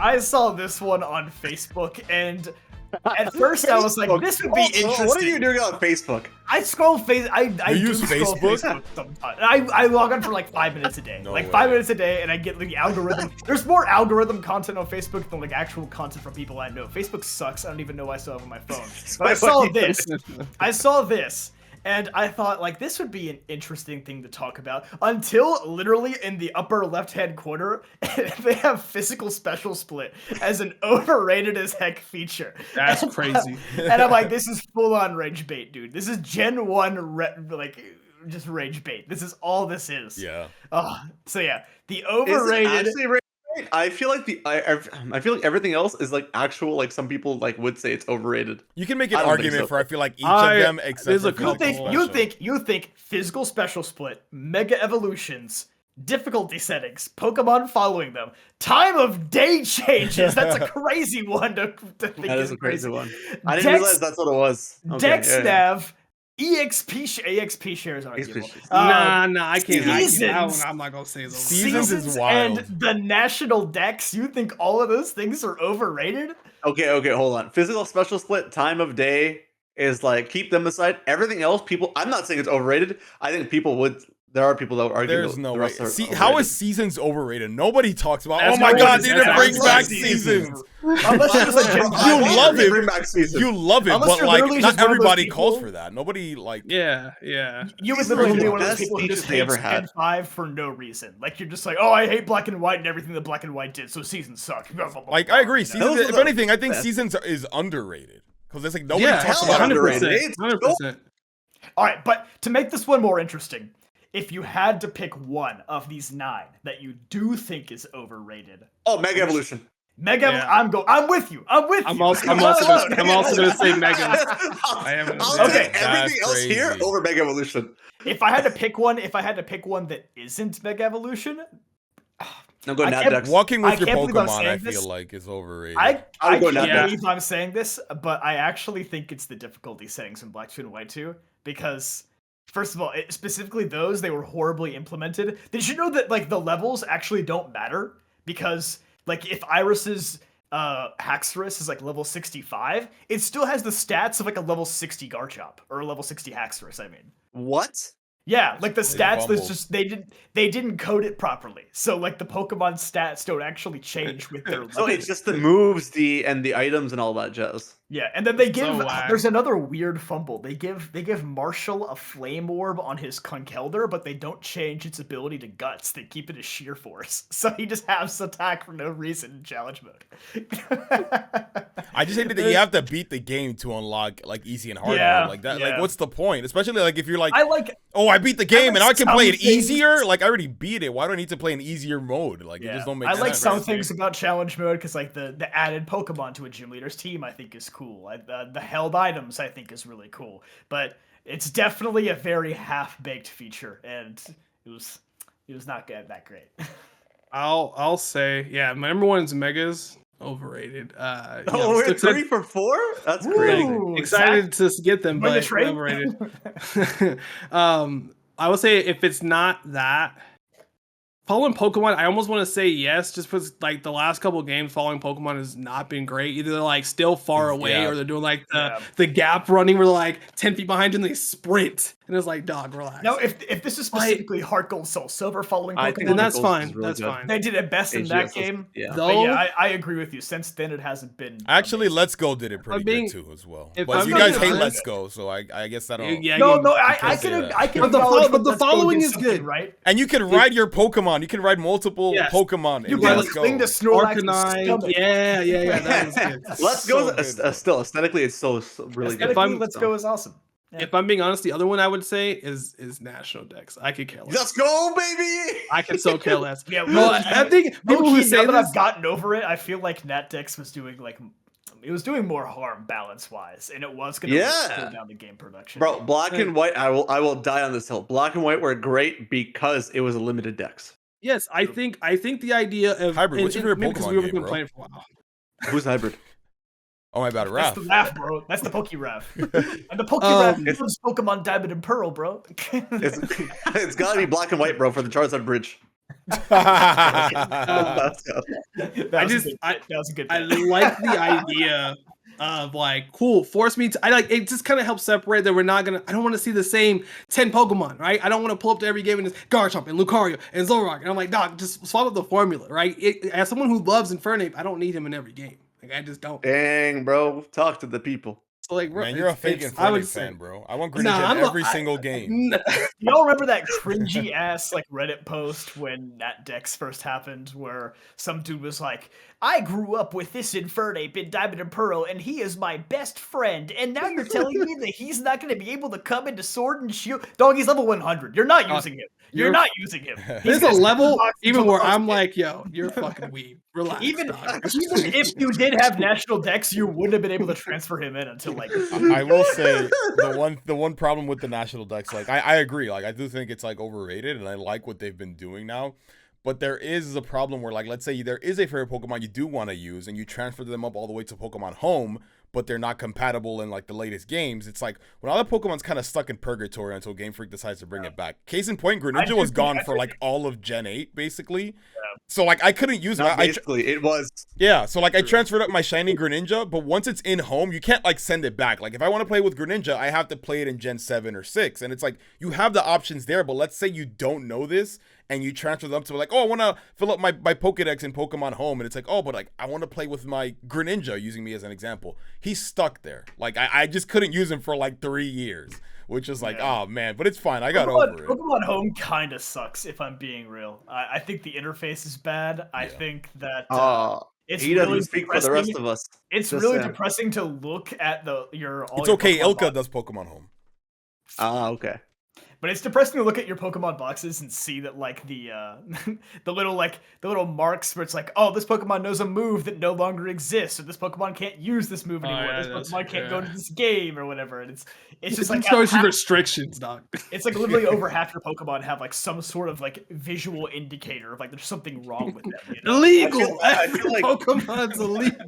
I saw this one on Facebook, and at first I was like, this would be interesting. What are you doing on Facebook? I scroll I use scroll Facebook? sometimes. I log on for like 5 minutes a day. No like way. 5 minutes a day, and I get the algorithm. There's more algorithm content on Facebook than like actual content from people I know. Facebook sucks. I don't even know why I still have it on my phone. But I saw this. I saw this. And I thought, like, this would be an interesting thing to talk about until literally in the upper left-hand corner, they have physical special split as an overrated as heck feature. That's crazy. And I'm like, this is full-on rage bait, dude. This is Gen 1, just rage bait. This is all this is. Yeah. So yeah, the overrated... Is it actually rage bait? I feel like I feel like everything else is like actual, like some people like would say it's overrated. You can make an I don't think argument so. for I feel like each of them except there's a for couple. physical You think physical special split, mega evolutions, difficulty settings, Pokemon following them, time of day changes. That's a crazy one to think. That is a crazy one. I Dex- didn't realize that's what it was. Okay, Dex yeah, yeah. Nav, EXP shares aren't EXP given. shares. Nah, I can't. Seasons. I'm not gonna say it's Seasons overrated. is wild. And the national Dex. You think all of those things are overrated? Okay, hold on. Physical special split, time of day is like, keep them aside. Everything else, people, I'm not saying it's overrated. I think people would, there are people that would argue There's the no way. rest are See, overrated. how is Seasons overrated? Nobody talks about. That's Oh my not god, what they it didn't is. bring That's back not Seasons. Unless you're just like Gen You love it. Bring back season. You love it, Unless but you're like literally not just one of those everybody people- calls for that. Nobody like. Yeah. You would These are literally the be one of those best people who just features they ever hates had. Gen 5 for no reason. Like, you're just like, oh, I hate black and white and everything that black and white did, so seasons suck. Like I agree. You know? Seasons, Those are if the anything, I think best. Seasons is underrated because it's like nobody Yeah, talks hell, about it. 100%. underrated. 100%. All right, but to make this one more interesting, if you had to pick one of these 9 that you do think is overrated, Oh, Mega Evolution. Mega, Yeah. I'm with you. I'm with you. I'm also gonna say Mega. I am gonna say Okay, that. Everything That's else here crazy. over Mega Evolution. If I had to pick one that isn't Mega Evolution, I'm going I Nat can't- Dex. Walking I with your can't believe I'm Pokemon, saying I this. feel like is overrated. I would go can't Nat believe I'm saying this, but I actually think it's the difficulty settings in Black 2 and White 2, because first of all, specifically those, they were horribly implemented. Did you know that like the levels actually don't matter? Because like if Iris's Haxorus is like level 65, it still has the stats of like a level 60 Garchomp or a level 60 Haxorus, I mean. What? Yeah, like the stats, there's fumbled. just they didn't code it properly. So like the Pokemon stats don't actually change with their So levels. it's just the moves, the and all that jazz. Yeah, and then they give So whack. there's another weird fumble. They give Marshall a flame orb on his Conkeldurr, but they don't change its ability to guts. They keep it as sheer force. So he just has attack for no reason in challenge mode. I just hate that you have to beat the game to unlock like easy and hard Yeah, mode like that. yeah. Like, what's the point? Especially like if you're like, I like oh, I beat the game and like now I can play it some things- easier. Like I already beat it. Why do I need to play an easier mode? Like it yeah. just don't make I sense. like some things about challenge mode because like the added Pokemon to a gym leader's team I think is cool. The held items I think is really cool, but it's definitely a very half-baked feature, and it was not that great. I'll say, yeah, my number one is Megas. Overrated. Yeah, Oh, I'm we're still at 3 for 4? That's crazy. Ooh, excited to get them, Win the but trade? overrated. I would say if it's not that, following Pokemon, I almost want to say yes, just because like the last couple of games following Pokemon has not been great. Either they're like still far away, Yeah. or they're doing like Yeah. the gap running where they're like 10 feet behind you and they sprint, and it's like, dog, relax. Now, if this is specifically Heart Gold Soul Silver following I think Pokemon, then that's Gold is fine. really That's good. fine. they did it best in that AGS is- game. Yeah. But Though, yeah, I agree with you. Since then, it hasn't been. Actually, amazing. Let's Go did it pretty being- good too as well. if But I'm you being guys hate honest- Let's Go, so I guess I don't. yeah, No, again, no, I can't say can that. I can But the acknowledge but that the Let's Go following did is something good. right? And you can ride your Pokemon. You can ride multiple Yes. Pokemon. You in can Let's Go. cling to Snorlax's Arcanine, stomach. yeah, that was good. Let's So go. good. Still, aesthetically, it's so really good. Aesthetically, I'm- Let's Go is awesome. Yeah. If I'm being honest, the other one I would say is National Dex. I could care less. Let's go, baby! I could so care less. Yeah, No, I think people who Low-key, say now that this, I've gotten over it, I feel like Nat Dex was doing more harm balance wise, and it was gonna slow down the game production. Bro, Black and White, I will die on this hill. Black and White were great because it was a limited dex. yes, I think the idea of Hybrid, what's your favorite maybe 'cause Pokemon we've game, been bro? playing for a while. Who's hybrid? Oh my bad, That's Raph. the Raph, bro. That's the Pokeraph. And the Um, Pokeraph is Pokemon Diamond and Pearl, bro. It's gotta be Black and White, bro, for the Charizard bridge. Uh, that was a good I bit. like the idea of like, cool, force me to. I like it. Just kind of helps separate that we're not gonna. I don't want to see the same 10 Pokemon, right? I don't want to pull up to every game and just Garchomp and Lucario and Zoroark, and I'm like, Doc, just swap up the formula, right? As someone who loves Infernape, I don't need him in every game. Like I just don't. Dang, bro, talk to the people. So like, bro, Man, you're a fake Infernape fan, bro. I want Greninja in every single game. Y'all remember that cringy ass like Reddit post when that Dex first happened, where some dude was like, "I grew up with this Infernape in Diamond and Pearl, and he is my best friend. And now you're telling me that he's not going to be able to come into Sword and Shield? Dog, he's level 100. You're not using him. You're not using him. There's a level even where I'm like, yo, you're a fucking weeb. Relax. Even if you did have National Dex, you wouldn't have been able to transfer him in until like. I will say the one problem with the National Dex, like I agree, like I do think it's like overrated, and I like what they've been doing now. But there is a problem where, like, let's say there is a favorite Pokemon you do want to use, and you transfer them up all the way to Pokemon Home, but they're not compatible in like the latest games. It's like when all the Pokemon's kind of stuck in purgatory until Game Freak decides to bring it back. Case in point, Greninja was gone for like all of Gen 8, basically. So like I couldn't use it. Basically, it was. Yeah, so like I transferred up my shiny Greninja, but once it's in home, you can't like send it back. Like if I want to play with Greninja, I have to play it in Gen 7 or 6. And it's like you have the options there, but let's say you don't know this and you transfer them to like, oh, I want to fill up my Pokedex in Pokemon Home. And it's like, oh, but like I want to play with my Greninja, using me as an example. He's stuck there. Like I just couldn't use him for like 3 years. Which is like, oh man, but it's fine. I got over it. Pokemon Home kind of sucks, if I'm being real. I think the interface is bad. I think that it's he doesn't really speak for the rest of us. It's really depressing to look at your. It's okay. Ilka does Pokemon Home. Okay. But it's depressing to look at your Pokemon boxes and see that like the the little marks where it's like, oh, this Pokemon knows a move that no longer exists, or this Pokemon can't use this move anymore. This Pokemon can't go to this game or whatever. And it's just like shows you restrictions, Doc. It's like literally over half your Pokemon have like some sort of like visual indicator of like there's something wrong with them. You know? Illegal. I feel like Pokemon's illegal.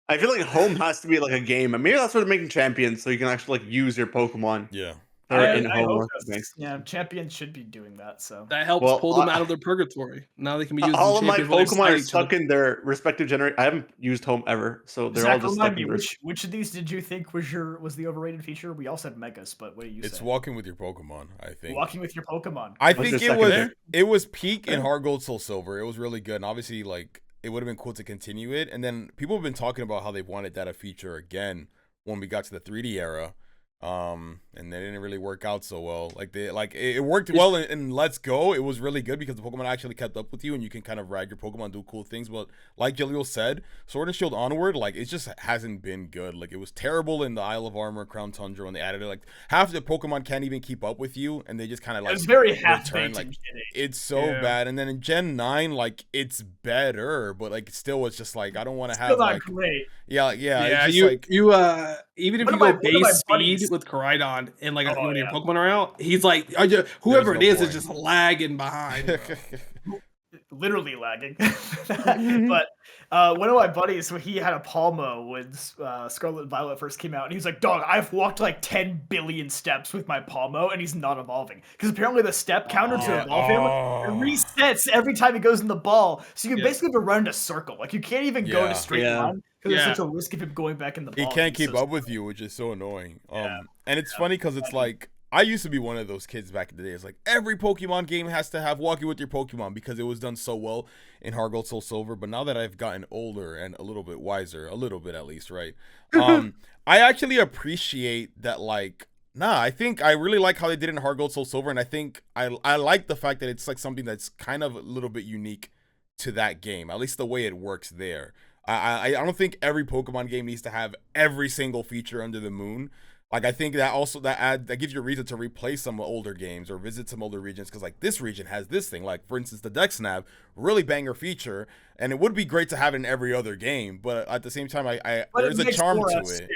I feel like Home has to be like a game. Maybe that's what they're making Champions, so you can actually like use your Pokemon. Yeah. Yeah, Champions should be doing that. So that helps pull them out of their purgatory. Now they can be used. All of my Pokemon are stuck in their respective generation. I haven't used Home ever, so they're all just stuck in their... Which of these did you think was the overrated feature? We all said Megas, but what do you say? It's walking with your Pokemon, I think. Walking with your Pokemon. I think it was peak in Heart Gold Soul Silver. It was really good, and obviously like it would have been cool to continue it. And then people have been talking about how they wanted that a feature again when we got to the 3D era. And they didn't really work out so well. Like it worked well in Let's Go. It was really good because the Pokemon actually kept up with you and you can kind of ride your Pokemon, do cool things. But like Jaleel said, Sword and Shield Onward, like it just hasn't been good. Like it was terrible in the Isle of Armor, Crown Tundra when they added it. Like half the Pokemon can't even keep up with you, and they just kind of like it's very half-baked. Like it's so bad. And then in Gen 9, like it's better, but like still it's just like I don't want to have still not like great. Yeah. You even if you go base speed with Koraidon and like when your Pokemon are out, he's like whoever it is just lagging behind. Literally lagging. But one of my buddies, when he had a Palmo when Scarlet and Violet first came out, and he was like, dog, I've walked like 10 billion steps with my Palmo, and he's not evolving. Because apparently the step counter to evolve him resets every time he goes in the ball. So you can basically have to run in a circle. Like you can't even go in a straight line. Because there's such a risk of him going back in the ball. He can't keep up with you, which is so annoying. And it's funny because it's like, I used to be one of those kids back in the day. It's like every Pokemon game has to have walking with your Pokemon because it was done so well in Heart Gold Soul Silver. But now that I've gotten older and a little bit wiser, a little bit at least, right? I actually appreciate that, like, I think I really like how they did it in Heart Gold Soul Silver. And I think I like the fact that it's like something that's kind of a little bit unique to that game, at least the way it works there. I don't think every Pokemon game needs to have every single feature under the moon. Like I think that also that gives you a reason to replay some older games or visit some older regions because like this region has this thing. Like for instance, the Dex Nav, really banger feature, and it would be great to have it in every other game. But at the same time, there's a charm to it.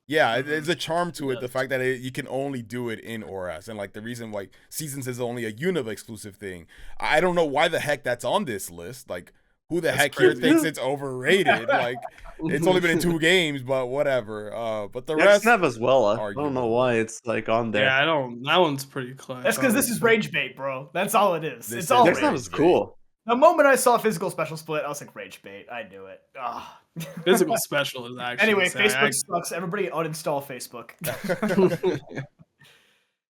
Yeah, there's a charm to it. The fact that you can only do it in ORAS, and like the reason like Seasons is only a Unova exclusive thing. I don't know why the heck that's on this list. Like, who the heck here thinks it's overrated? Like, it's only been in 2 games, but whatever. But the rest, Snap as well. I don't arguable. know why it's like on there. Yeah, I don't. That one's pretty close. That's because this is rage bait, bro. That's all it is. This It's all is rage. Snap is cool. The moment I saw physical special split, I was like, rage bait. I knew it. Ah. Physical special is actually. Anyway, sad. Facebook sucks. Everybody uninstall Facebook.